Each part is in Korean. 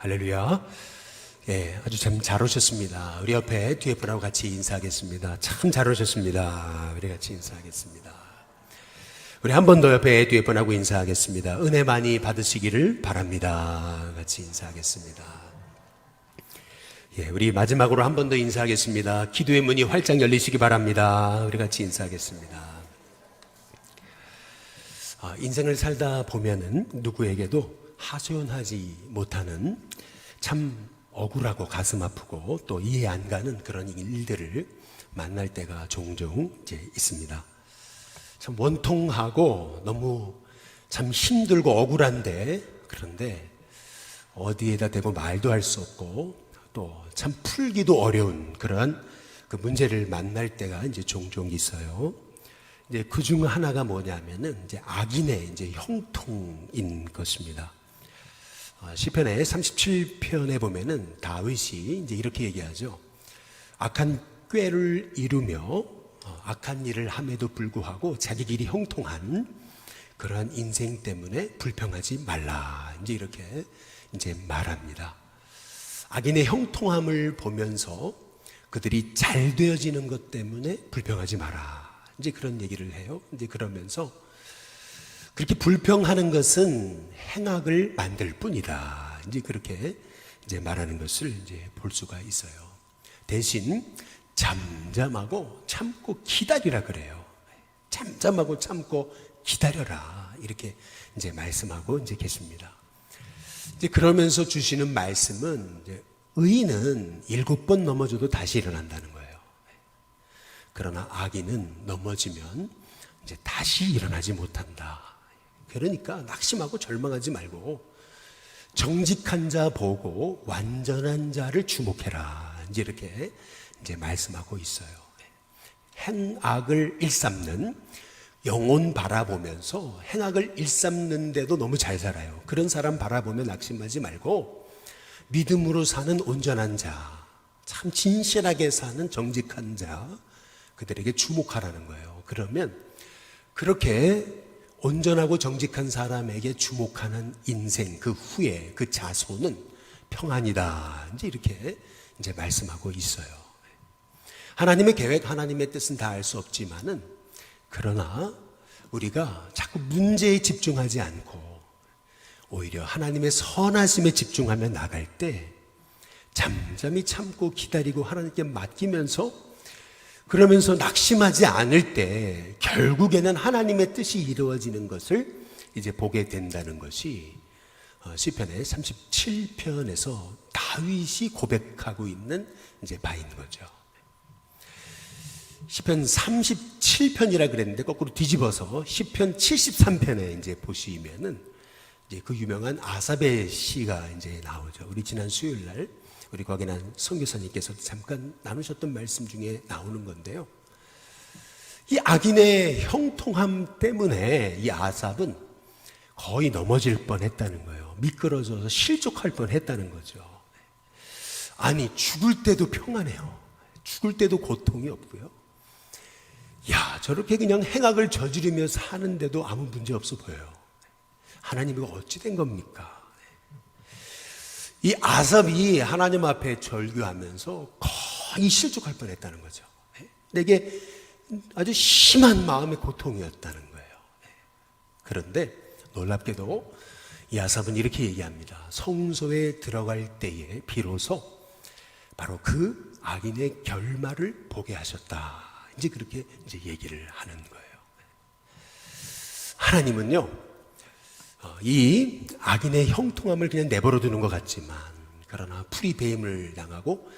할렐루야. 예, 아주 참 잘 오셨습니다. 우리 옆에 뒤에 분하고 같이 인사하겠습니다. 참 잘 오셨습니다. 우리 같이 인사하겠습니다. 우리 한 번 더 옆에 뒤에 분하고 인사하겠습니다. 은혜 많이 받으시기를 바랍니다. 같이 인사하겠습니다. 예, 우리 마지막으로 한 번 더 인사하겠습니다. 기도의 문이 활짝 열리시기 바랍니다. 우리 같이 인사하겠습니다. 인생을 살다 보면은 누구에게도 하소연하지 못하는 참 억울하고 가슴 아프고 또 이해 안 가는 그런 일들을 만날 때가 종종 이제 있습니다. 참 원통하고 너무 참 힘들고 억울한데, 그런데 어디에다 대고 말도 할 수 없고 또 참 풀기도 어려운 그런 그 문제를 만날 때가 이제 종종 있어요. 이제 그 중 하나가 뭐냐면은 이제 악인의 이제 형통인 것입니다. 시편의 37편에 보면은 다윗이 이제 이렇게 얘기하죠. 악한 꾀를 이루며 악한 일을 함에도 불구하고 자기 길이 형통한 그러한 인생 때문에 불평하지 말라. 이제 이렇게 이제 말합니다. 악인의 형통함을 보면서 그들이 잘 되어지는 것 때문에 불평하지 마라. 이제 그런 얘기를 해요. 이제 그러면서 그렇게 불평하는 것은 행악을 만들 뿐이다. 이제 그렇게 이제 말하는 것을 이제 볼 수가 있어요. 대신 잠잠하고 참고 기다리라 그래요. 잠잠하고 참고 기다려라. 이렇게 이제 말씀하고 이제 계십니다. 이제 그러면서 주시는 말씀은 이제 의인은 7번 넘어져도 다시 일어난다는 거예요. 그러나 악인은 넘어지면 이제 다시 일어나지 못한다. 그러니까 낙심하고 절망하지 말고 정직한 자 보고 완전한 자를 주목해라. 이제 이렇게 이제 말씀하고 있어요. 행악을 일삼는, 영혼 바라보면서 행악을 일삼는데도 너무 잘 살아요. 그런 사람 바라보면 낙심하지 말고 믿음으로 사는 온전한 자, 참 진실하게 사는 정직한 자, 그들에게 주목하라는 거예요. 그러면 그렇게 온전하고 정직한 사람에게 주목하는 인생, 그 후에 그 자손은 평안이다. 이제 이렇게 이제 말씀하고 있어요. 하나님의 계획, 하나님의 뜻은 다 알 수 없지만은, 그러나 우리가 자꾸 문제에 집중하지 않고 오히려 하나님의 선하심에 집중하며 나갈 때 잠잠히 참고 기다리고 하나님께 맡기면서, 그러면서 낙심하지 않을 때 결국에는 하나님의 뜻이 이루어지는 것을 이제 보게 된다는 것이 시편의 37편에서 다윗이 고백하고 있는 이제 바인 거죠. 시편 37편이라 그랬는데 거꾸로 뒤집어서 시편 73편에 이제 보시면은 이제 그 유명한 아삽의 시가 이제 나오죠. 우리 지난 수요일 날 우리 곽인한 선교사님께서 잠깐 나누셨던 말씀 중에 나오는 건데요. 이 악인의 형통함 때문에 이 아삽은 거의 넘어질 뻔했다는 거예요. 미끄러져서 실족할 뻔했다는 거죠. 아니, 죽을 때도 평안해요. 죽을 때도 고통이 없고요. 야, 저렇게 그냥 행악을 저지르며 사는데도 아무 문제 없어 보여요. 하나님, 이거 어찌 된 겁니까? 이 아삽이 하나님 앞에 절규하면서 거의 실족할 뻔했다는 거죠. 내게 아주 심한 마음의 고통이었다는 거예요. 그런데 놀랍게도 이 아삽은 이렇게 얘기합니다. 성소에 들어갈 때에 비로소 바로 그 악인의 결말을 보게 하셨다. 이제 그렇게 이제 얘기를 하는 거예요. 하나님은요, 이 악인의 형통함을 그냥 내버려 두는 것 같지만, 그러나 풀이 뱀을 당하고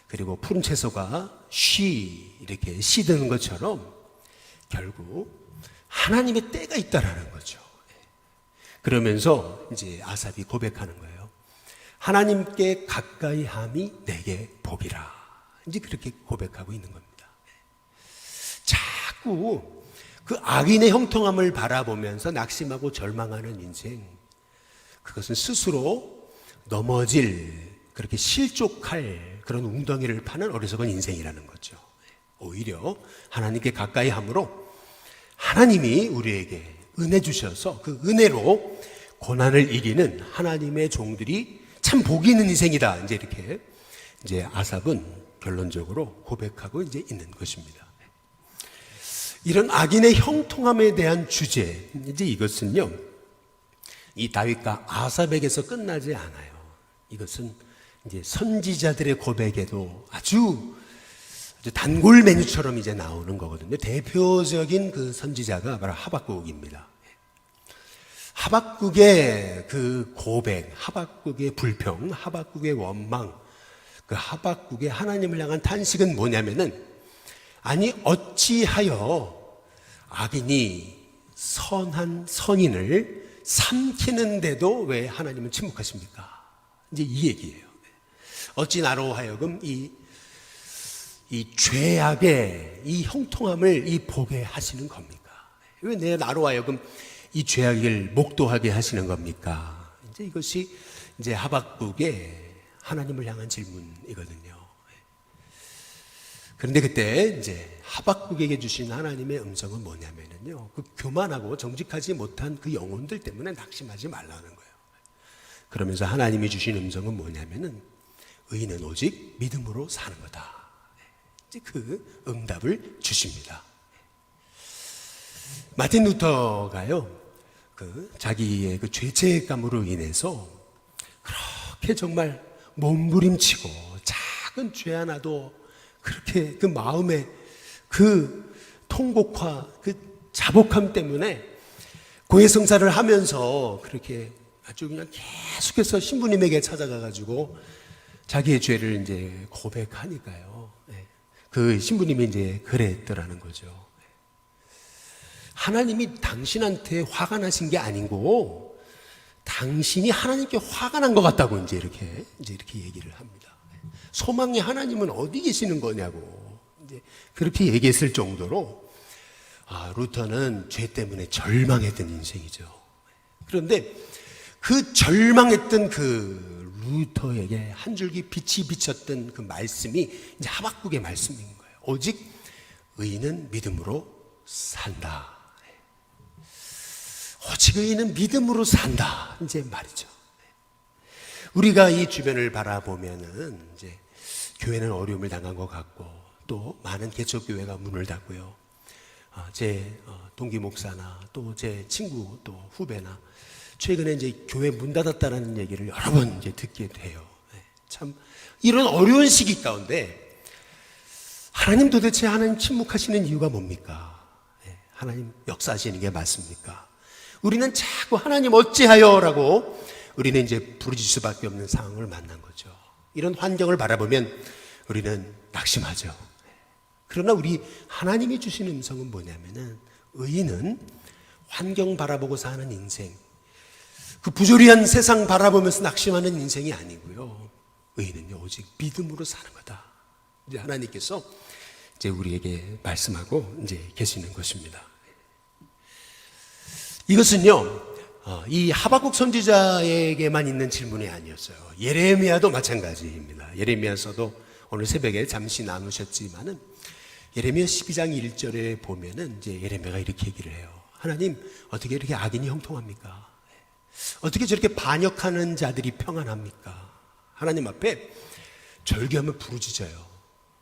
그리고 푸른 채소가 이렇게 시드는 것처럼 결국 하나님의 때가 있다라는 거죠. 그러면서 이제 아삽이 고백하는 거예요. 하나님께 가까이 함이 내게 복이라. 이제 그렇게 고백하고 있는 겁니다. 자꾸 그 악인의 형통함을 바라보면서 낙심하고 절망하는 인생, 그것은 스스로 넘어질, 그렇게 실족할 그런 웅덩이를 파는 어리석은 인생이라는 거죠. 오히려 하나님께 가까이 함으로 하나님이 우리에게 은혜 주셔서 그 은혜로 고난을 이기는 하나님의 종들이 참 참 복이 있는 인생이다. 이제 이렇게 이제 아삽은 결론적으로 고백하고 이제 있는 것입니다. 이런 악인의 형통함에 대한 주제, 이제 이것은요, 이 다윗과 아삽에게서 끝나지 않아요. 이것은 이제 선지자들의 고백에도 아주 단골 메뉴처럼 이제 나오는 거거든요. 대표적인 그 선지자가 바로 하박국입니다. 하박국의 그 고백, 하박국의 불평, 하박국의 원망, 그 하박국의 하나님을 향한 탄식은 뭐냐면은, 아니 어찌하여 악인이 선한 선인을 삼키는데도 왜 하나님은 침묵하십니까? 이제 이 얘기예요. 어찌 나로 하여금 이 죄악의 이 형통함을 보게 하시는 겁니까? 왜 나로 하여금 이 죄악을 목도하게 하시는 겁니까? 이제 이것이 이제 하박국의 하나님을 향한 질문이거든요. 그런데 그때 이제 하박국에게 주신 하나님의 음성은 뭐냐면요, 그 교만하고 정직하지 못한 그 영혼들 때문에 낙심하지 말라는 거예요. 그러면서 하나님이 주신 음성은 뭐냐면은, 의인은 오직 믿음으로 사는 거다. 이제 그 응답을 주십니다. 마틴 루터가요, 자기의 그 죄책감으로 인해서 그렇게 정말 몸부림치고 작은 죄 하나도 그렇게 그 마음의 그 통곡과 그 자복함 때문에 고해성사를 하면서 그렇게 아주 그냥 계속해서 신부님에게 찾아가가지고 자기의 죄를 이제 고백하니까요. 그 신부님이 이제 그랬더라는 거죠. 하나님이 당신한테 화가 나신 게 아니고 당신이 하나님께 화가 난 것 같다고 이제 이렇게 얘기를 합니다. 소망의 하나님은 어디 계시는 거냐고 이제 그렇게 얘기했을 정도로 루터는 죄 때문에 절망했던 인생이죠. 그런데 그 절망했던 그 루터에게 한 줄기 빛이 비쳤던 그 말씀이 이제 하박국의 말씀인 거예요. 오직 의인은 믿음으로 산다. 오직 의인은 믿음으로 산다. 이제 말이죠. 우리가 이 주변을 바라보면은 이제 교회는 어려움을 당한 것 같고 또 많은 개척교회가 문을 닫고요. 제 동기 목사나 또 제 친구 또 후배나 최근에 이제 교회 문 닫았다는 얘기를 여러 번 이제 듣게 돼요. 참 이런 어려운 시기 가운데 하나님 도대체 하나님 침묵하시는 이유가 뭡니까? 하나님 역사하시는 게 맞습니까? 우리는 자꾸 하나님 어찌하여라고 우리는 이제 부르짖을 수밖에 없는 상황을 만난 거죠. 이런 환경을 바라보면 우리는 낙심하죠. 그러나 우리 하나님이 주신 음성은 뭐냐면은, 의인은 환경 바라보고 사는 인생, 그 부조리한 세상 바라보면서 낙심하는 인생이 아니고요. 의인은요, 오직 믿음으로 사는 거다. 이제 하나님께서 이제 우리에게 말씀하고 이제 계시는 것입니다. 이것은요, 이 하박국 선지자에게만 있는 질문이 아니었어요. 예레미야도 마찬가지입니다. 예레미야서도 오늘 새벽에 잠시 나누셨지만은 예레미야 12장 1절에 보면은 이제 예레미야가 이렇게 얘기를 해요. 하나님, 어떻게 이렇게 악인이 형통합니까? 어떻게 저렇게 반역하는 자들이 평안합니까? 하나님 앞에 절규하며 부르짖어요.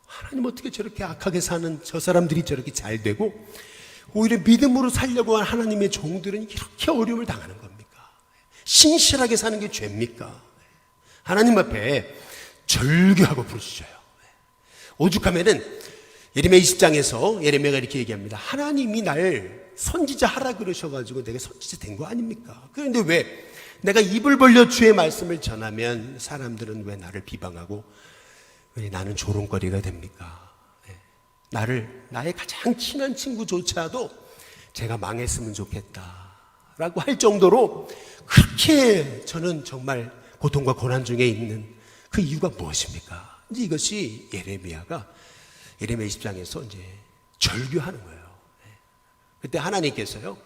하나님, 어떻게 저렇게 악하게 사는 저 사람들이 저렇게 잘 되고 오히려 믿음으로 살려고 한 하나님의 종들은 이렇게 어려움을 당하는 겁니까? 신실하게 사는 게 죄입니까? 하나님 앞에 절규하고 부르짖어요. 오죽하면은 예레미야 20장에서 예레미야가 이렇게 얘기합니다. 하나님이 날 선지자 하라 그러셔가지고 내가 선지자 된 거 아닙니까? 그런데 왜 내가 입을 벌려 주의 말씀을 전하면 사람들은 왜 나를 비방하고 왜 나는 조롱거리가 됩니까? 나의 가장 친한 친구조차도 제가 망했으면 좋겠다라고 할 정도로 그렇게 저는 정말 고통과 고난 중에 있는 그 이유가 무엇입니까? 이제 이것이 예레미야가 예레미야 20장에서 이제 절규하는 거예요. 그때 하나님께서요,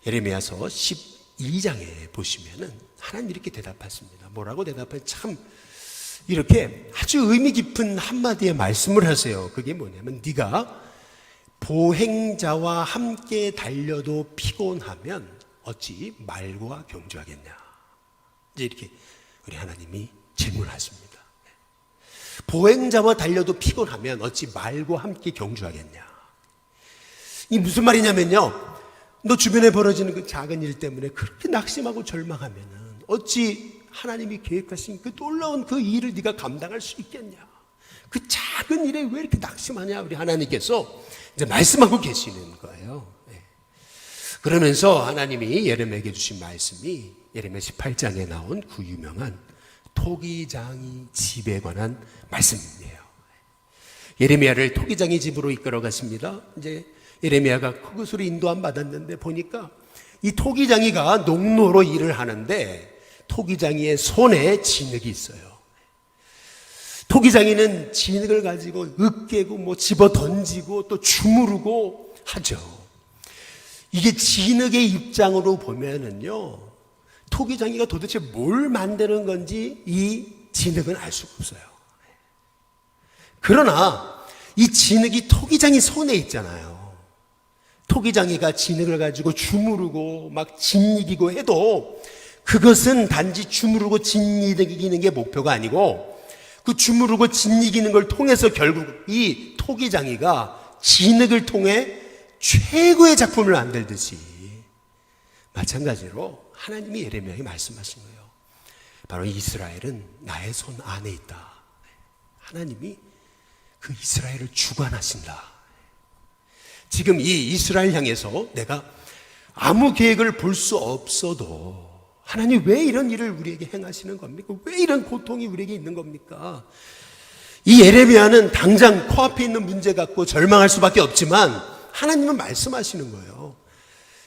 예레미야서 12장에 보시면은 하나님 이렇게 대답하십니다. 뭐라고 대답해? 참 이렇게 아주 의미 깊은 한마디의 말씀을 하세요. 그게 뭐냐면, 네가 보행자와 함께 달려도 피곤하면 어찌 말과 경주하겠냐. 이제 이렇게 우리 하나님이 질문하십니다. 보행자와 달려도 피곤하면 어찌 말과 함께 경주하겠냐. 이 무슨 말이냐면요, 너 주변에 벌어지는 그 작은 일 때문에 그렇게 낙심하고 절망하면은 어찌 하나님이 계획하신 그 놀라운 그 일을 네가 감당할 수 있겠냐. 그 작은 일에 왜 이렇게 낙심하냐. 우리 하나님께서 이제 말씀하고 계시는 거예요. 그러면서 하나님이 예레미야에게 주신 말씀이 예레미야 18장에 나온 그 유명한 토기장이 집에 관한 말씀이에요. 예레미야를 토기장이 집으로 이끌어 갔습니다. 이제 예레미야가 그것으로 인도함 받았는데 보니까 이 토기장이가 농로로 일을 하는데 토기장이의 손에 진흙이 있어요. 토기장이는 진흙을 가지고 으깨고 뭐 집어 던지고 또 주무르고 하죠. 이게 진흙의 입장으로 보면은요, 토기장이가 도대체 뭘 만드는 건지 이 진흙은 알 수가 없어요. 그러나 이 진흙이 토기장이 손에 있잖아요. 토기장이가 진흙을 가지고 주무르고 막 짓이기고 해도 그것은 단지 주무르고 짓이기는 게 목표가 아니고 그 주무르고 짓이기는 걸 통해서 결국 이 토기장이가 진흙을 통해 최고의 작품을 만들듯이 마찬가지로 하나님이 예레미야에게 말씀하신 거예요. 바로 이스라엘은 나의 손 안에 있다. 하나님이 그 이스라엘을 주관하신다. 지금 이 이스라엘 향해서 내가 아무 계획을 볼 수 없어도 하나님 왜 이런 일을 우리에게 행하시는 겁니까? 왜 이런 고통이 우리에게 있는 겁니까? 이 예레미야는 당장 코앞에 있는 문제 갖고 절망할 수밖에 없지만 하나님은 말씀하시는 거예요.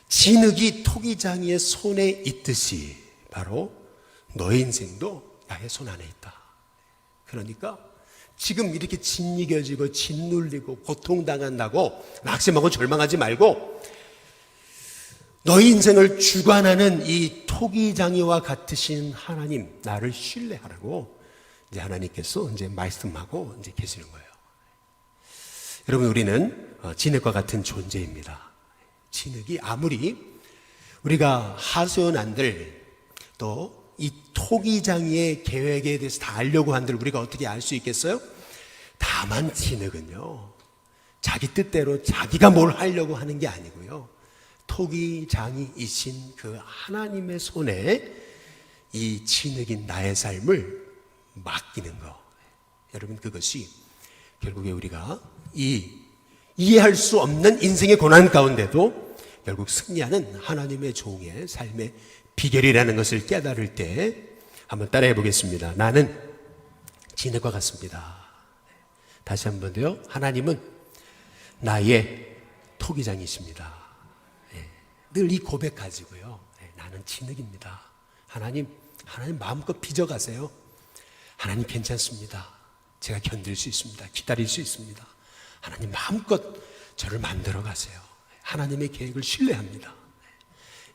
진흙이 토기장이의 손에 있듯이 바로 너의 인생도 나의 손 안에 있다. 그러니까 지금 이렇게 짓이겨지고 짓눌리고 고통당한다고 낙심하고 절망하지 말고 너의 인생을 주관하는 이 토기장이와 같으신 하나님, 나를 신뢰하라고 이제 하나님께서 이제 말씀하고 이제 계시는 거예요. 여러분, 우리는 진흙과 같은 존재입니다. 진흙이 아무리 우리가 하소연 한들 또 이 토기장이의 계획에 대해서 다 알려고 한들 우리가 어떻게 알 수 있겠어요? 다만 진흙은요, 자기 뜻대로 자기가 뭘 하려고 하는 게 아니고요, 토기장이이신 그 하나님의 손에 이 진흙인 나의 삶을 맡기는 거. 여러분, 그것이 결국에 우리가 이해할 수 없는 인생의 고난 가운데도 결국 승리하는 하나님의 종의 삶의 비결이라는 것을 깨달을 때 한번 따라해 보겠습니다. 나는 진흙과 같습니다. 다시 한 번 더요. 하나님은 나의 토기장이십니다. 늘 이 고백 가지고요. 나는 진흙입니다. 하나님 마음껏 빚어가세요. 하나님 괜찮습니다. 제가 견딜 수 있습니다. 기다릴 수 있습니다. 하나님 마음껏 저를 만들어 가세요. 하나님의 계획을 신뢰합니다.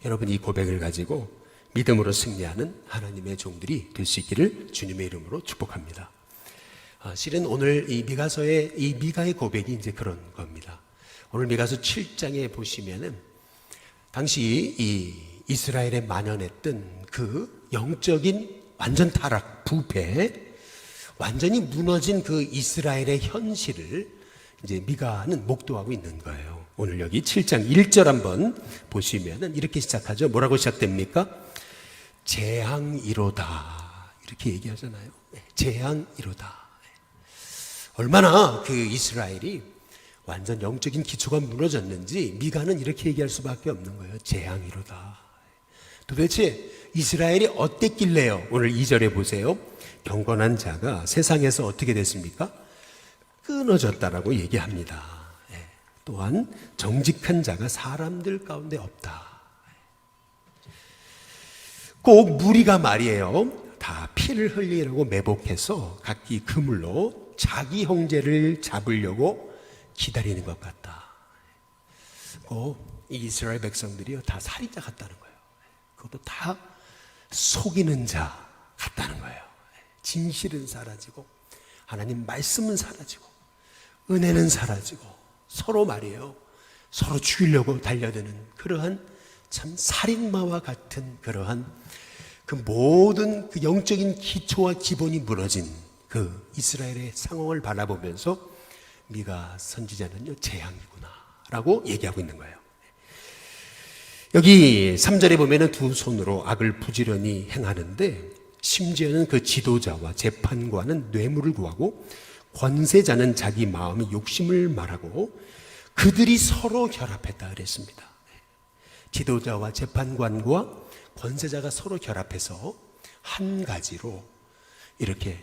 여러분, 이 고백을 가지고 믿음으로 승리하는 하나님의 종들이 될 수 있기를 주님의 이름으로 축복합니다. 실은 오늘 이 미가서의 이 미가의 고백이 이제 그런 겁니다. 오늘 미가서 7장에 보시면은 당시 이 이스라엘에 만연했던 그 영적인 완전 타락, 부패, 완전히 무너진 그 이스라엘의 현실을 이제 미가는 목도하고 있는 거예요. 오늘 여기 7장 1절 한번 보시면은 이렇게 시작하죠. 뭐라고 시작됩니까? 재앙이로다. 이렇게 얘기하잖아요. 재앙이로다. 얼마나 그 이스라엘이 완전 영적인 기초가 무너졌는지 미가는 이렇게 얘기할 수밖에 없는 거예요. 재앙이로다. 도대체 이스라엘이 어땠길래요? 오늘 2절에 보세요. 경건한 자가 세상에서 어떻게 됐습니까? 끊어졌다라고 얘기합니다. 또한 정직한 자가 사람들 가운데 없다. 꼭 무리가 말이에요. 다 피를 흘리려고 매복해서 각기 그물로 자기 형제를 잡으려고 기다리는 것 같다. 이 이스라엘 백성들이요, 다 살인자 같다는 거예요. 그것도 다 속이는 자 같다는 거예요. 진실은 사라지고 하나님 말씀은 사라지고 은혜는 사라지고 서로 말이에요, 서로 죽이려고 달려드는 그러한 참 살인마와 같은 그러한 그 모든 그 영적인 기초와 기본이 무너진 그 이스라엘의 상황을 바라보면서 미가 선지자는요, 재앙이구나 라고 얘기하고 있는 거예요. 여기 3절에 보면은 두 손으로 악을 부지런히 행하는데, 심지어는 그 지도자와 재판관은 뇌물을 구하고 권세자는 자기 마음의 욕심을 말하고 그들이 서로 결합했다 그랬습니다. 지도자와 재판관과 권세자가 서로 결합해서 한 가지로 이렇게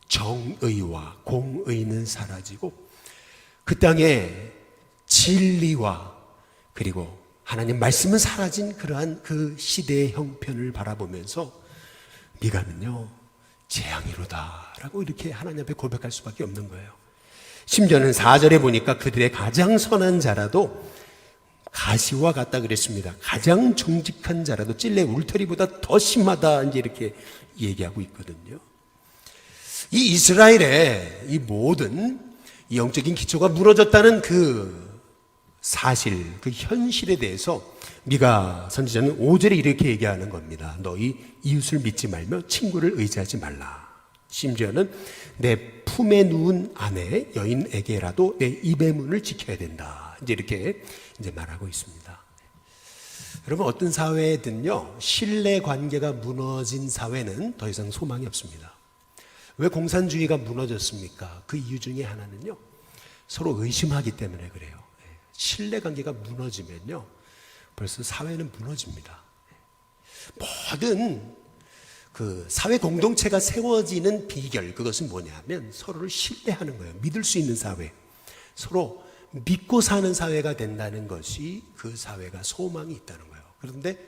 정의와 공의는 사라지고 그 땅에 진리와 그리고 하나님 말씀은 사라진 그러한 그 시대의 형편을 바라보면서 미가는요, 재앙이로다 라고 이렇게 하나님 앞에 고백할 수밖에 없는 거예요. 심지어는 4절에 보니까 그들의 가장 선한 자라도 가시와 같다 그랬습니다. 가장 정직한 자라도 찔레 울타리보다 더 심하다, 이제 이렇게 얘기하고 있거든요. 이 이스라엘의 이 모든 이 영적인 기초가 무너졌다는 그 사실, 그 현실에 대해서 미가 선지자는 5절에 이렇게 얘기하는 겁니다. 너희 이웃을 믿지 말며 친구를 의지하지 말라. 심지어는 내 품에 누운 아내 여인에게라도 내 입의 문을 지켜야 된다. 이제 이렇게 이제 말하고 있습니다. 여러분, 어떤 사회든요, 신뢰 관계가 무너진 사회는 더 이상 소망이 없습니다. 왜 공산주의가 무너졌습니까? 그 이유 중에 하나는요, 서로 의심하기 때문에 그래요. 신뢰 관계가 무너지면요, 벌써 사회는 무너집니다. 모든 그 사회 공동체가 세워지는 비결, 그것은 뭐냐면 서로를 신뢰하는 거예요. 믿을 수 있는 사회, 서로 믿고 사는 사회가 된다는 것이 그 사회가 소망이 있다는 거예요. 그런데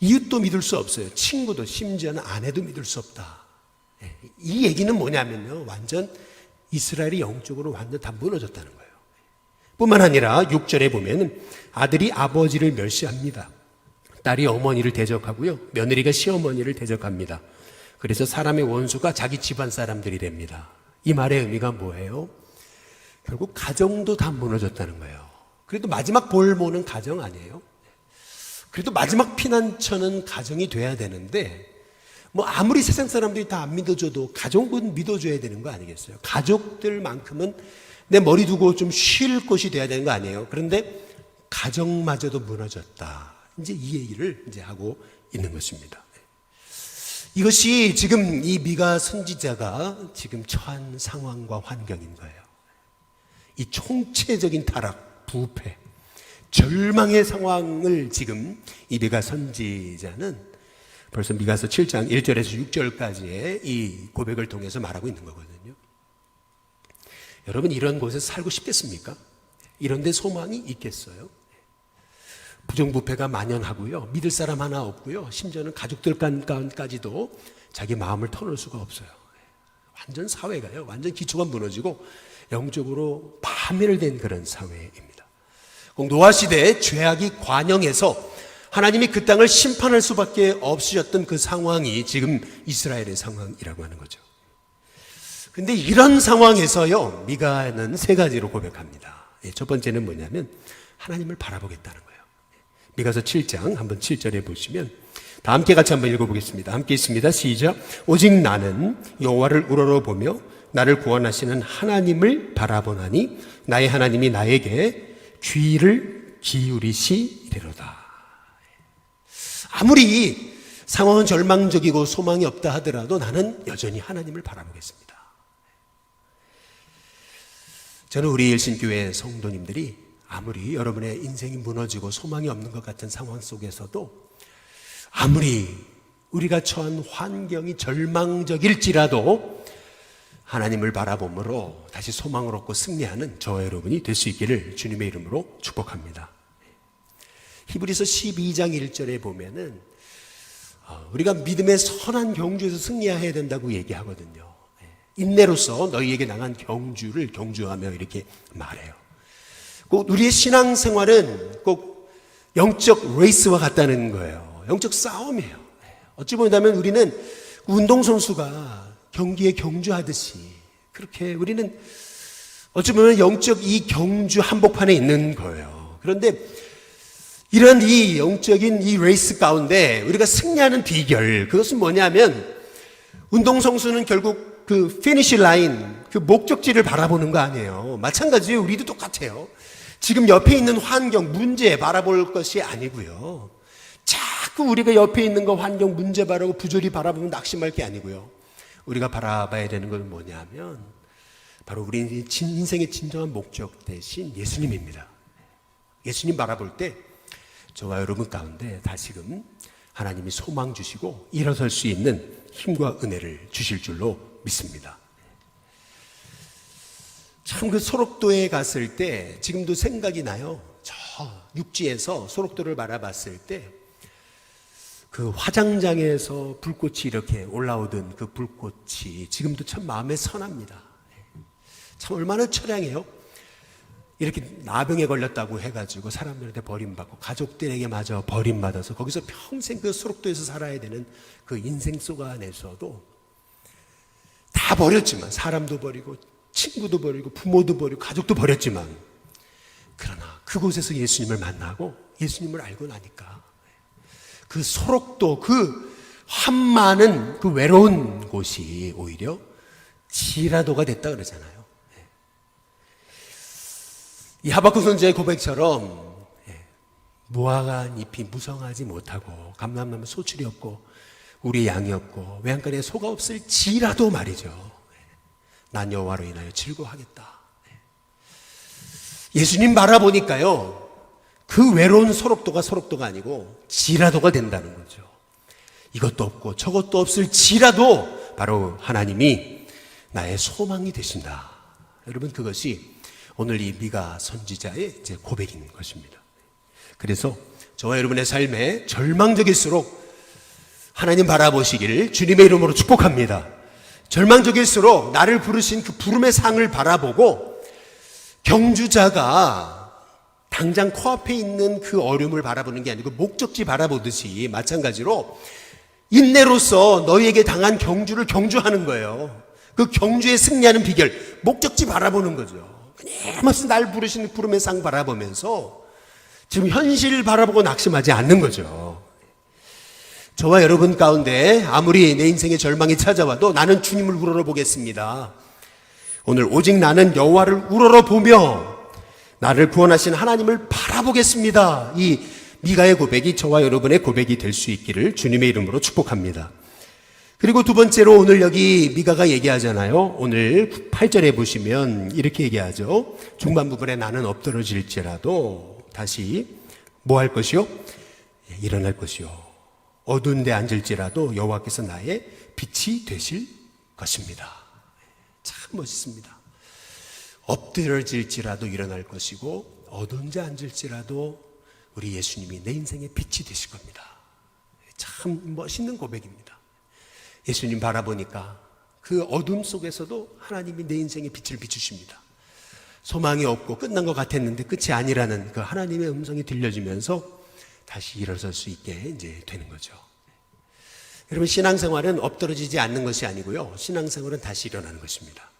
이웃도 믿을 수 없어요. 친구도, 심지어는 아내도 믿을 수 없다. 이 얘기는 뭐냐면요, 완전 이스라엘이 영적으로 완전 다 무너졌다는 거예요. 뿐만 아니라 6절에 보면 아들이 아버지를 멸시합니다. 딸이 어머니를 대적하고요, 며느리가 시어머니를 대적합니다. 그래서 사람의 원수가 자기 집안 사람들이 됩니다. 이 말의 의미가 뭐예요? 결국 가정도 다 무너졌다는 거예요. 그래도 마지막 볼모는 가정 아니에요? 그래도 마지막 피난처는 가정이 돼야 되는데, 뭐 아무리 세상 사람들이 다 안 믿어줘도 가족은 믿어줘야 되는 거 아니겠어요? 가족들만큼은 내 머리 두고 좀 쉴 곳이 돼야 되는 거 아니에요? 그런데 가정마저도 무너졌다. 이제 이 얘기를 이제 하고 있는 것입니다. 이것이 지금 이 미가 선지자가 지금 처한 상황과 환경인 거예요. 이 총체적인 타락, 부패, 절망의 상황을 지금 이 미가 선지자는 벌써 미가서 7장 1절에서 6절까지의 이 고백을 통해서 말하고 있는 거거든요. 여러분, 이런 곳에서 살고 싶겠습니까? 이런 데 소망이 있겠어요? 부정부패가 만연하고요, 믿을 사람 하나 없고요, 심지어는 가족들까지도 자기 마음을 터놓을 수가 없어요. 완전 사회가요, 완전 기초가 무너지고 영적으로 파멸된 그런 사회입니다. 노아 시대에 죄악이 관영해서 하나님이 그 땅을 심판할 수밖에 없으셨던 그 상황이 지금 이스라엘의 상황이라고 하는 거죠. 근데 이런 상황에서요, 미가는 세 가지로 고백합니다. 첫 번째는 뭐냐면 하나님을 바라보겠다는 거예요. 미가서 7장 한번 7절에 보시면, 다 함께 같이 한번 읽어보겠습니다. 함께 있습니다. 시작. 오직 나는 여호와를 우러러보며 나를 구원하시는 하나님을 바라보나니 나의 하나님이 나에게 귀를 기울이시리로다. 아무리 상황은 절망적이고 소망이 없다 하더라도 나는 여전히 하나님을 바라보겠습니다. 저는 우리 일신교회 성도님들이 아무리 여러분의 인생이 무너지고 소망이 없는 것 같은 상황 속에서도, 아무리 우리가 처한 환경이 절망적일지라도 하나님을 바라봄으로 다시 소망을 얻고 승리하는 저와 여러분이 될 수 있기를 주님의 이름으로 축복합니다. 히브리서 12장 1절에 보면은 우리가 믿음의 선한 경주에서 승리해야 된다고 얘기하거든요. 인내로서 너희에게 당한 경주를 경주하며 이렇게 말해요. 꼭 우리의 신앙생활은 꼭 영적 레이스와 같다는 거예요. 영적 싸움이에요. 어찌 보자면 우리는 운동선수가 경기에 경주하듯이 그렇게 우리는 어찌 보면 영적 이 경주 한복판에 있는 거예요. 그런데 이런 이 영적인 이 레이스 가운데 우리가 승리하는 비결, 그것은 뭐냐면 운동선수는 결국 그 피니시 라인, 그 목적지를 바라보는 거 아니에요. 마찬가지로 우리도 똑같아요. 지금 옆에 있는 환경, 문제 바라볼 것이 아니고요. 자꾸 우리가 옆에 있는 거 환경, 문제 바라고 부조리 바라보면 낙심할 게 아니고요. 우리가 바라봐야 되는 건 뭐냐면 바로 우리 인생의 진정한 목적 대신 예수님입니다. 예수님 바라볼 때 저와 여러분 가운데 다시금 하나님이 소망 주시고 일어설 수 있는 힘과 은혜를 주실 줄로 믿습니다. 참 그 소록도에 갔을 때 지금도 생각이 나요. 저 육지에서 소록도를 바라봤을 때 그 화장장에서 불꽃이 이렇게 올라오던 그 불꽃이 지금도 참 마음에 선합니다. 참 얼마나 처량해요. 이렇게 나병에 걸렸다고 해가지고 사람들한테 버림받고 가족들에게 마저 버림받아서 거기서 평생 그 소록도에서 살아야 되는 그 인생 속 안에서도 다 버렸지만, 사람도 버리고 친구도 버리고 부모도 버리고 가족도 버렸지만, 그러나 그곳에서 예수님을 만나고 예수님을 알고 나니까 그 소록도, 그 한많은 그 외로운 곳이 오히려 지라도가 됐다 그러잖아요. 이 하박국 선지자의 고백처럼 무화과 잎이 무성하지 못하고 감람나무 소출이 없고 우리의 양이 없고 외양간에 소가 없을지라도 말이죠, 난 여호와로 인하여 즐거워하겠다. 예수님 바라보니까요, 그 외로운 소록도가 소록도가 아니고 지라도가 된다는 거죠. 이것도 없고 저것도 없을지라도 바로 하나님이 나의 소망이 되신다. 여러분, 그것이 오늘 이 미가 선지자의 이제 고백인 것입니다. 그래서 저와 여러분의 삶에 절망적일수록 하나님 바라보시기를 주님의 이름으로 축복합니다. 절망적일수록 나를 부르신 그 부름의 상을 바라보고 경주자가 당장 코앞에 있는 그 어려움을 바라보는 게 아니고 목적지 바라보듯이 마찬가지로 인내로서 너희에게 당한 경주를 경주하는 거예요. 그 경주에 승리하는 비결, 목적지 바라보는 거죠. 끊임없이 날 부르시는 부름의 상 바라보면서 지금 현실을 바라보고 낙심하지 않는 거죠. 저와 여러분 가운데 아무리 내 인생에 절망이 찾아와도 나는 주님을 우러러보겠습니다. 오늘 오직 나는 여호와를 우러러보며 나를 구원하신 하나님을 바라보겠습니다. 이 미가의 고백이 저와 여러분의 고백이 될 수 있기를 주님의 이름으로 축복합니다. 그리고 두 번째로 오늘 여기 미가가 얘기하잖아요. 오늘 8절에 보시면 이렇게 얘기하죠. 중반 부분에 나는 엎드러질지라도 다시 뭐 할 것이요? 일어날 것이요. 어두운 데 앉을지라도 여호와께서 나의 빛이 되실 것입니다. 참 멋있습니다. 엎드러질지라도 일어날 것이고 어두운 데 앉을지라도 우리 예수님이 내 인생의 빛이 되실 겁니다. 참 멋있는 고백입니다. 예수님 바라보니까 그 어둠 속에서도 하나님이 내 인생의 빛을 비추십니다. 소망이 없고 끝난 것 같았는데 끝이 아니라는 그 하나님의 음성이 들려지면서 다시 일어설 수 있게 이제 되는 거죠. 여러분, 신앙생활은 엎드러지지 않는 것이 아니고요, 신앙생활은 다시 일어나는 것입니다.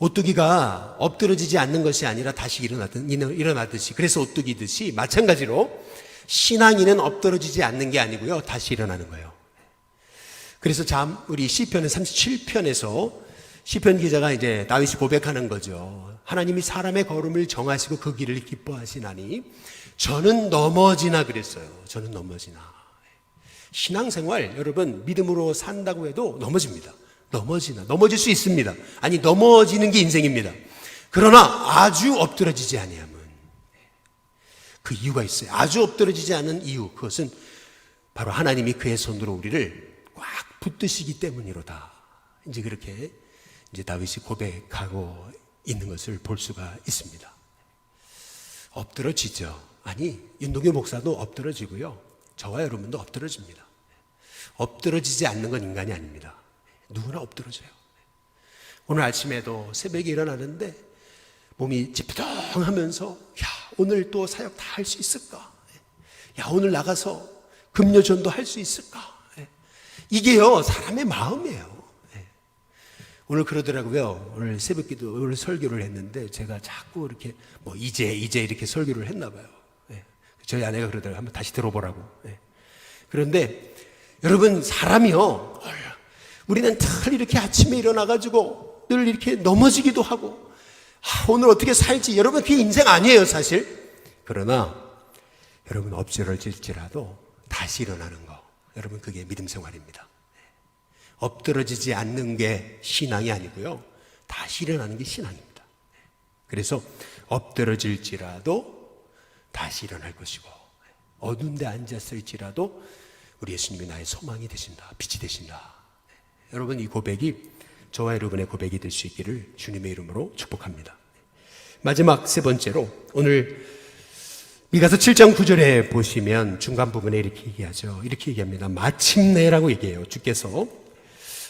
오뚜기가 엎드러지지 않는 것이 아니라 다시 일어나듯이, 그래서 오뚜기듯이 마찬가지로 신앙인은 엎드러지지 않는 게 아니고요, 다시 일어나는 거예요. 그래서 우리 시편의 37편에서 시편 기자가 이제 다윗이 고백하는 거죠. 하나님이 사람의 걸음을 정하시고 그 길을 기뻐하시나니 저는 넘어지나 그랬어요. 저는 넘어지나. 신앙생활, 여러분, 믿음으로 산다고 해도 넘어집니다. 넘어질 수 있습니다. 아니, 넘어지는 게 인생입니다. 그러나 아주 엎드러지지 아니함은 그 이유가 있어요. 아주 엎드러지지 않은 이유, 그것은 바로 하나님이 그의 손으로 우리를 꽉 붙드시기 때문이로다. 이제 그렇게 이제 다윗이 고백하고 있는 것을 볼 수가 있습니다. 엎드러지죠. 아니, 윤동규 목사도 엎드러지고요, 저와 여러분도 엎드러집니다. 엎드러지지 않는 건 인간이 아닙니다. 누구나 엎드러져요. 오늘 아침에도 새벽에 일어나는데 몸이 찌뿌둥하면서 야, 오늘 또 사역 다 할 수 있을까? 야, 오늘 나가서 금요전도 할 수 있을까? 이게요, 사람의 마음이에요. 오늘 그러더라고요. 오늘 새벽기도, 오늘 설교를 했는데 제가 자꾸 이렇게 이제 이렇게 설교를 했나 봐요. 저희 아내가 그러더라고요. 한번 다시 들어보라고. 예. 그런데 여러분, 사람이요, 우리는 늘 이렇게 아침에 일어나가지고 늘 이렇게 넘어지기도 하고, 오늘 어떻게 살지, 여러분 그게 인생 아니에요 사실. 그러나 여러분, 엎드러질지라도 다시 일어나는 거, 여러분 그게 믿음 생활입니다. 엎드러지지 않는 게 신앙이 아니고요, 다시 일어나는 게 신앙입니다. 그래서 엎드러질지라도 다시 일어날 것이고, 어두운 데 앉았을지라도 우리 예수님이 나의 소망이 되신다, 빛이 되신다. 여러분, 이 고백이 저와 여러분의 고백이 될 수 있기를 주님의 이름으로 축복합니다. 마지막 세 번째로, 오늘 미가서 7장 9절에 보시면 중간 부분에 이렇게 얘기하죠. 이렇게 얘기합니다. 마침내라고 얘기해요. 주께서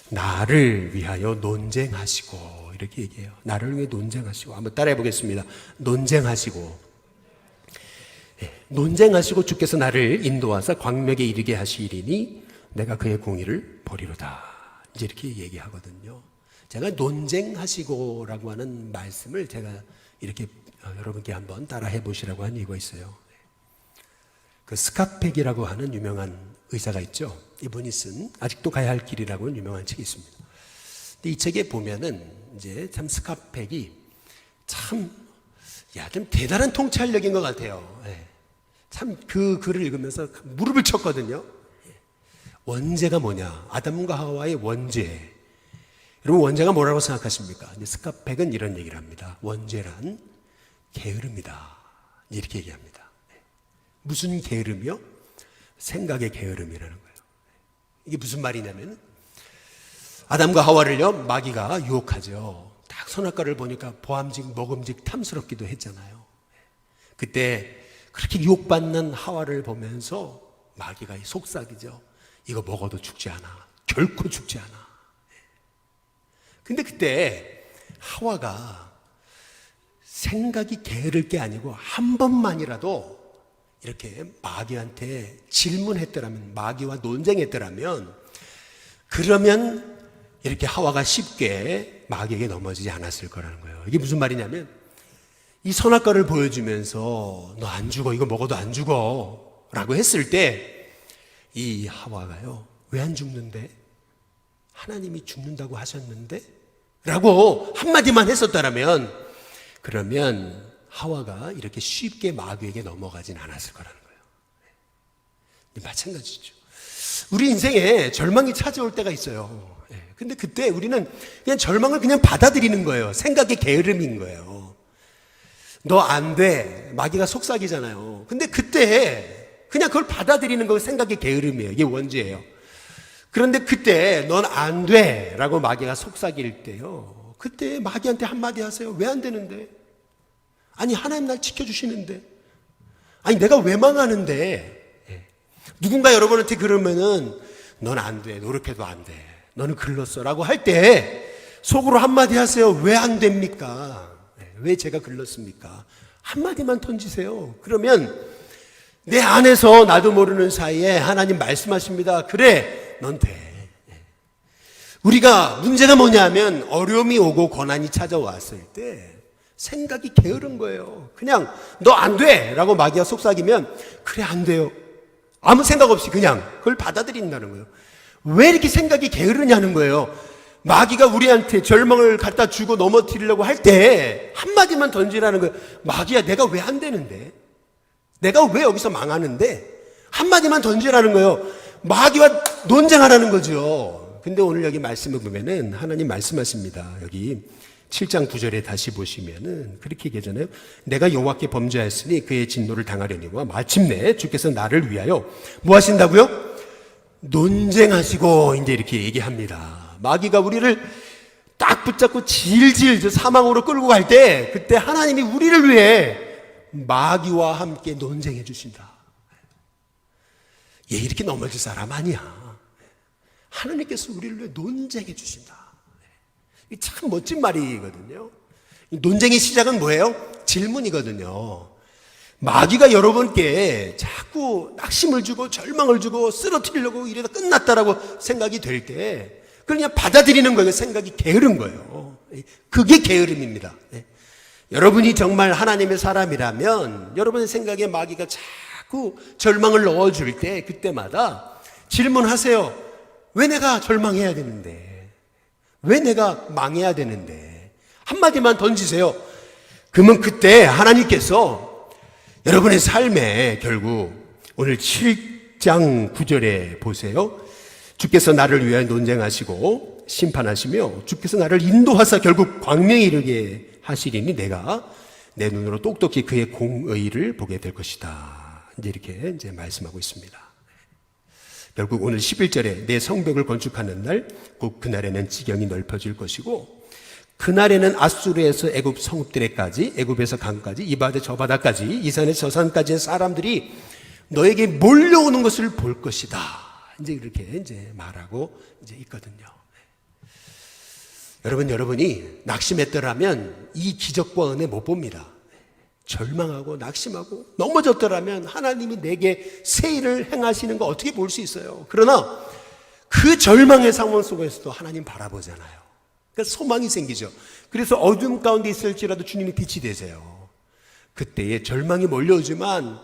나를 위하여 논쟁하시고, 이렇게 얘기해요. 나를 위해 논쟁하시고. 한번 따라해 보겠습니다. 논쟁하시고. 논쟁하시고 주께서 나를 인도하사 광명에 이르게 하시리니 내가 그의 공의를 보리로다. 이제 이렇게 얘기하거든요. 제가 논쟁하시고라고 하는 말씀을 제가 이렇게 여러분께 한번 따라 해보시라고 한 이유가 있어요. 그 스카펙이라고 하는 유명한 의사가 있죠. 이분이 쓴 아직도 가야 할 길이라고 하는 유명한 책이 있습니다. 근데 이 책에 보면은 이제 참 스카펙이 참 대단한 통찰력인 것 같아요. 참 그 글을 읽으면서 무릎을 쳤거든요. 원죄가 뭐냐? 아담과 하와의 원죄. 여러분, 원죄가 뭐라고 생각하십니까? 스카펙은 이런 얘기를 합니다. 원죄란 게으름이다. 이렇게 얘기합니다. 무슨 게으름이요? 생각의 게으름이라는 거예요. 이게 무슨 말이냐면, 아담과 하와를요, 마귀가 유혹하죠. 딱 선악과를 보니까 보암직, 먹음직, 탐스럽기도 했잖아요. 그때 그렇게 유혹받는 하와를 보면서 마귀가 속삭이죠. 이거 먹어도 죽지 않아. 결코 죽지 않아. 근데 그때 하와가 생각이 게으를 게 아니고 한 번만이라도 이렇게 마귀한테 질문했더라면, 마귀와 논쟁했더라면, 그러면 이렇게 하와가 쉽게 마귀에게 넘어지지 않았을 거라는 거예요. 이게 무슨 말이냐면, 이 선악과를 보여주면서 너 안 죽어, 이거 먹어도 안 죽어 라고 했을 때 이 하와가요, 왜 안 죽는데? 하나님이 죽는다고 하셨는데? 라고 한마디만 했었다면, 그러면 하와가 이렇게 쉽게 마귀에게 넘어가진 않았을 거라는 거예요. 마찬가지죠. 우리 인생에 절망이 찾아올 때가 있어요. 근데 그때 우리는 그냥 절망을 그냥 받아들이는 거예요. 생각의 게으름인 거예요. 너 안 돼. 마귀가 속삭이잖아요. 근데 그때 그냥 그걸 받아들이는 거 생각의 게으름이에요. 이게 원죄예요. 그런데 그때 넌 안 돼 라고 마귀가 속삭일 때요, 그때 마귀한테 한마디 하세요. 왜 안 되는데? 아니, 하나님 날 지켜주시는데. 아니, 내가 왜 망하는데? 누군가 여러분한테 그러면은 넌 안 돼. 노력해도 안 돼. 너는 글렀어 라고 할 때 속으로 한마디 하세요. 왜 안 됩니까? 왜 제가 글렀습니까? 한마디만 던지세요. 그러면 내 안에서 나도 모르는 사이에 하나님 말씀하십니다. 그래, 넌 돼. 우리가 문제가 뭐냐면, 어려움이 오고 고난이 찾아왔을 때 생각이 게으른 거예요. 그냥 너 안 돼 라고 마귀가 속삭이면, 그래, 안 돼요. 아무 생각 없이 그냥 그걸 받아들인다는 거예요. 왜 이렇게 생각이 게으르냐는 거예요. 마귀가 우리한테 절망을 갖다 주고 넘어뜨리려고 할 때 한마디만 던지라는 거예요. 마귀야, 내가 왜 안 되는데? 내가 왜 여기서 망하는데? 한마디만 던지라는 거예요. 마귀와 논쟁하라는 거죠. 근데 오늘 여기 말씀을 보면은 하나님 말씀하십니다. 여기 7장 9절에 다시 보시면은 그렇게 얘기하잖아요. 내가 여호와께 범죄하였으니 그의 진노를 당하려니와 마침내 주께서 나를 위하여 뭐 하신다고요? 논쟁하시고, 이제 이렇게 얘기합니다. 마귀가 우리를 딱 붙잡고 질질 사망으로 끌고 갈 때, 그때 하나님이 우리를 위해 마귀와 함께 논쟁해 주신다. 얘 이렇게 넘어질 사람 아니야. 하나님께서 우리를 위해 논쟁해 주신다. 이 참 멋진 말이거든요. 논쟁의 시작은 뭐예요? 질문이거든요. 마귀가 여러분께 자꾸 낙심을 주고 절망을 주고 쓰러뜨리려고 이러다 끝났다라고 생각이 될 때 그냥 받아들이는 거예요. 생각이 게으른 거예요. 그게 게으름입니다. 여러분이 정말 하나님의 사람이라면 여러분의 생각에 마귀가 자꾸 절망을 넣어줄 때 그때마다 질문하세요. 왜 내가 절망해야 되는데? 왜 내가 망해야 되는데? 한마디만 던지세요. 그러면 그때 하나님께서 여러분의 삶에 결국 오늘 7장 9절에 보세요. 주께서 나를 위하여 논쟁하시고 심판하시며 주께서 나를 인도하사 결국 광명에 이르게 하시리니 내가 내 눈으로 똑똑히 그의 공의를 보게 될 것이다. 이렇게 말씀하고 있습니다. 결국 오늘 11절에 내 성벽을 건축하는 날 곧 그날에는 지경이 넓어질 것이고 그날에는 아수르에서 애굽 성읍들에까지 애굽에서 강까지 이 바다 저 바다까지 이 산에 저 산까지의 사람들이 너에게 몰려오는 것을 볼 것이다. 이렇게 말하고 있거든요. 여러분이 낙심했더라면 이 기적과 은혜 못 봅니다. 절망하고 낙심하고 넘어졌더라면 하나님이 내게 새 일을 행하시는 거 어떻게 볼 수 있어요? 그러나 그 절망의 상황 속에서도 하나님 바라보잖아요. 그러니까 소망이 생기죠. 그래서 어둠 가운데 있을지라도 주님이 빛이 되세요. 그때에 절망이 몰려오지만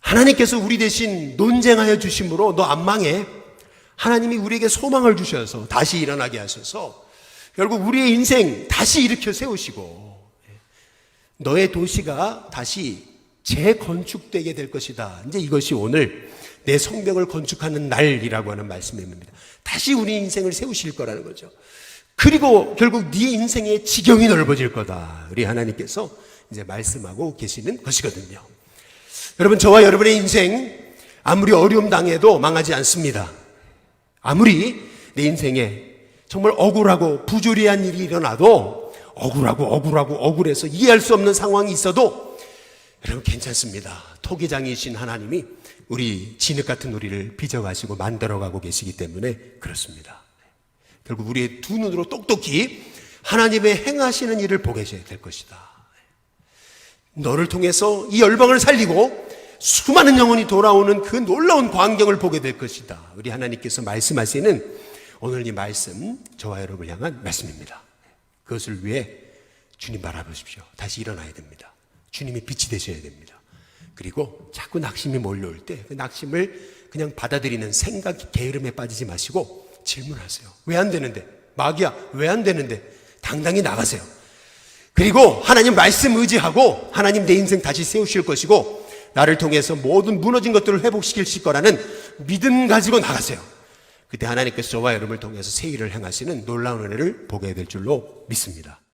하나님께서 우리 대신 논쟁하여 주심으로 너 안 망해. 하나님이 우리에게 소망을 주셔서 다시 일어나게 하셔서 결국 우리의 인생 다시 일으켜 세우시고 너의 도시가 다시 재건축되게 될 것이다. 이것이 오늘 내 성벽을 건축하는 날이라고 하는 말씀입니다. 다시 우리 인생을 세우실 거라는 거죠. 그리고 결국 네 인생의 지경이 넓어질 거다. 우리 하나님께서 말씀하고 계시는 것이거든요. 여러분, 저와 여러분의 인생 아무리 어려움 당해도 망하지 않습니다. 아무리 내 인생에 정말 억울하고 부조리한 일이 일어나도 억울해서 이해할 수 없는 상황이 있어도 여러분 괜찮습니다. 토기장이신 하나님이 우리 진흙 같은 우리를 빚어가시고 만들어가고 계시기 때문에 그렇습니다. 결국 우리의 두 눈으로 똑똑히 하나님의 행하시는 일을 보게 될 것이다. 너를 통해서 이 열방을 살리고 수많은 영혼이 돌아오는 그 놀라운 광경을 보게 될 것이다. 우리 하나님께서 말씀하시는 오늘 이 말씀, 저와 여러분을 향한 말씀입니다. 그것을 위해 주님 바라보십시오. 다시 일어나야 됩니다. 주님이 빛이 되셔야 됩니다. 그리고 자꾸 낙심이 몰려올 때 그 낙심을 그냥 받아들이는 생각 게으름에 빠지지 마시고 질문하세요. 왜 안 되는데? 마귀야, 왜 안 되는데? 당당히 나가세요. 그리고 하나님 말씀 의지하고 하나님 내 인생 다시 세우실 것이고 나를 통해서 모든 무너진 것들을 회복시킬 거라는 믿음 가지고 나가세요. 그때 하나님께서 저와 여러분을 통해서 새 일을 행하시는 놀라운 은혜를 보게 될 줄로 믿습니다.